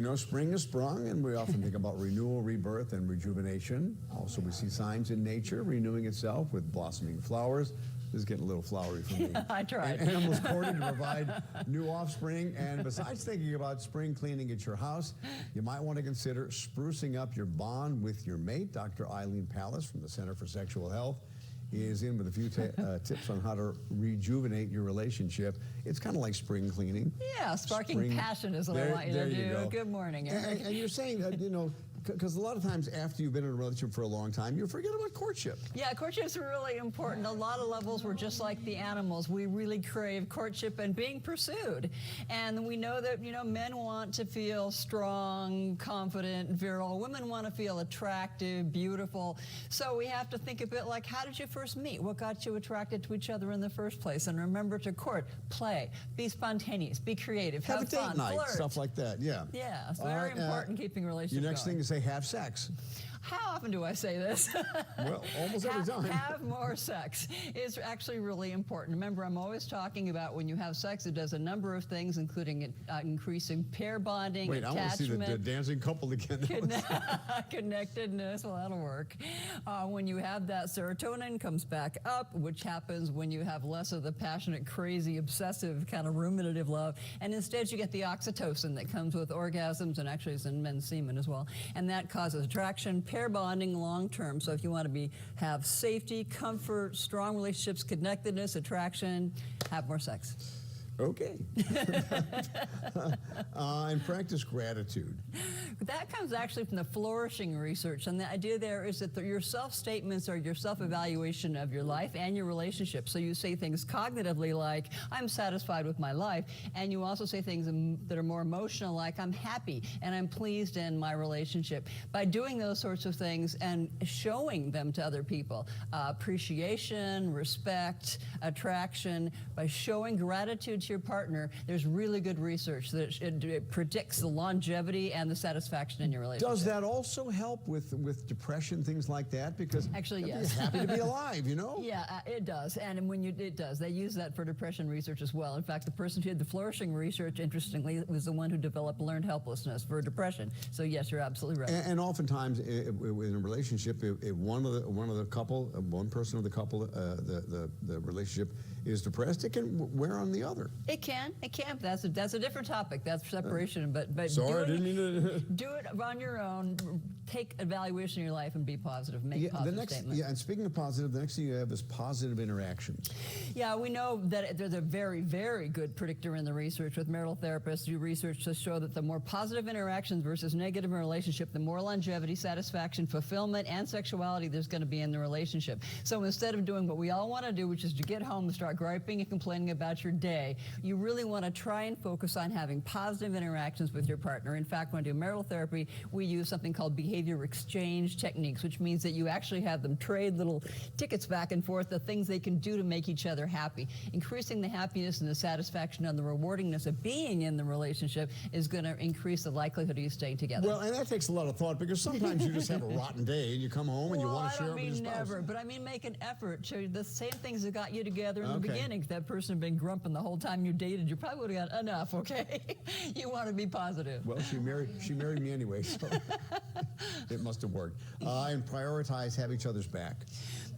know, spring has sprung, and we often think about renewal, rebirth, and rejuvenation. Also, we see signs in nature renewing itself with blossoming flowers. This is getting a little flowery for me. I tried. And animals courting to provide new offspring. And besides thinking about spring cleaning at your house, you might want to consider sprucing up your bond with your mate. Dr. Eileen from the Center for Sexual Health is in with a few tips on how to rejuvenate your relationship. It's kind of like spring cleaning. Yeah, sparking passion is what I want you to do. Go. Good morning, Eric. And you're saying that, you know, because a lot of times after you've been in a relationship for a long time, you forget about courtship. Yeah, courtship's really important. A lot of levels, we're just like the animals. We really crave courtship and being pursued. And we know that, you know, men want to feel strong, confident, virile. Women want to feel attractive, beautiful. So we have to think a bit like, how did you first meet? What got you attracted to each other in the first place? And remember to court, play, be spontaneous, be creative, have a date fun, night, flirt. Stuff like that, yeah. Yeah, it's very important keeping relationships Your next going. thing is say have sex. How often do I say this? Well, almost every time. Have more sex is actually really important. Remember, I'm always talking about when you have sex, it does a number of things, including increasing pair bonding, Wait, attachment. I want to see the dancing couple again. Connectedness, well, that'll work. When you have that, serotonin comes back up, which happens when you have less of the passionate, crazy, obsessive, kind of ruminative love. And instead, you get the oxytocin that comes with orgasms, and actually is in men's semen as well. And that causes attraction, pair bonding long term. So if you want to have safety, comfort, strong relationships, connectedness, attraction, have more sex. Okay. And practice gratitude. That comes actually from the flourishing research, and the idea there is that your self-statements are your self-evaluation of your life and your relationship. So you say things cognitively like, I'm satisfied with my life, and you also say things that are more emotional like, I'm happy and I'm pleased in my relationship. By doing those sorts of things and showing them to other people, appreciation, respect, attraction, by showing gratitude to your partner, there's really good research that it predicts the longevity and the satisfaction in your relationship. Does that also help with depression, things like that? Because actually, yes. You're happy to be alive, you know? Yeah, it does. And when it does. They use that for depression research as well. In fact, the person who did the flourishing research, interestingly, was the one who developed learned helplessness for depression. So yes, you're absolutely right. And oftentimes in a relationship, if one person of the couple, the relationship is depressed, it can wear on the other. It can. That's a different topic. That's separation. But sorry, I didn't mean to. Do it on your own. Take evaluation of your life and be positive. Make positive statements. Yeah, and speaking of positive, the next thing you have is positive interactions. Yeah, we know that there's a very, very good predictor in the research with marital therapists. Do research to show that the more positive interactions versus negative in a relationship, the more longevity, satisfaction, fulfillment, and sexuality there's going to be in the relationship. So instead of doing what we all want to do, which is to get home and start griping and complaining about your day, you really want to try and focus on having positive interactions with your partner. In fact, when I do marital therapy, we use something called behavior exchange techniques, which means that you actually have them trade little tickets back and forth, the things they can do to make each other happy. Increasing the happiness and the satisfaction and the rewardingness of being in the relationship is going to increase the likelihood of you staying together. Well, and that takes a lot of thought, because sometimes you just have a rotten day and you come home and you want to share it with your spouse. I don't mean never, but I mean make an effort to the same things that got you together in the beginning. If that person had been grumping the whole time you dated, you probably would have got enough, okay? You want to be positive. Well, she married me anyway, so it must have worked. And prioritize, have each other's back.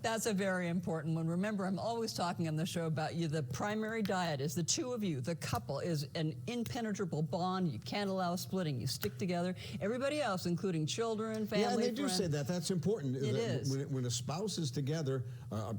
That's a very important one. Remember, I'm always talking on the show about you. The primary diet is the two of you. The couple is an impenetrable bond. You can't allow splitting. You stick together. Everybody else, including children, family, yeah, and they friends, do say that. That's important. It is. When a spouse is together,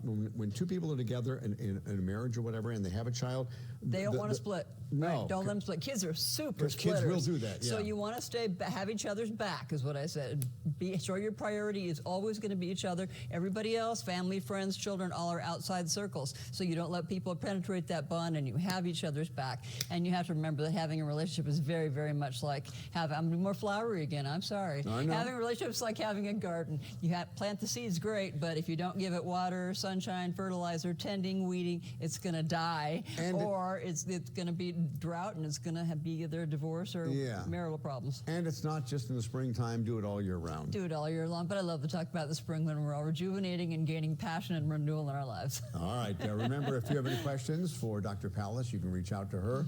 when two people are together in a marriage or whatever, and they have a child, they don't want to split. No. Right? Don't let them split. Kids are super splitters. Kids will do that, yeah. So you want to have each other's back, is what I said. Be sure your priority is always going to be each other. Everybody else, family, friends, children, all are outside circles. So you don't let people penetrate that bond, and you have each other's back. And you have to remember that having a relationship is very, very much like I'm more flowery again. I'm sorry. I know. Having a relationship is like having a garden. You plant the seeds, great, but if you don't give it water, sunshine, fertilizer, tending, weeding, it's going to die, or it's going to be drought, and it's going to be either divorce or marital problems. And it's not just in the springtime. Do it all year round. Do it all year long. But I love to talk about the spring when we're all rejuvenating and gaining passion and renewal in our lives. All right. Remember, if you have any questions for Dr. Pallas, you can reach out to her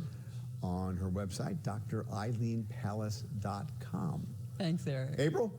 on her website, drEileenPallas.com. Thanks, Eric. April,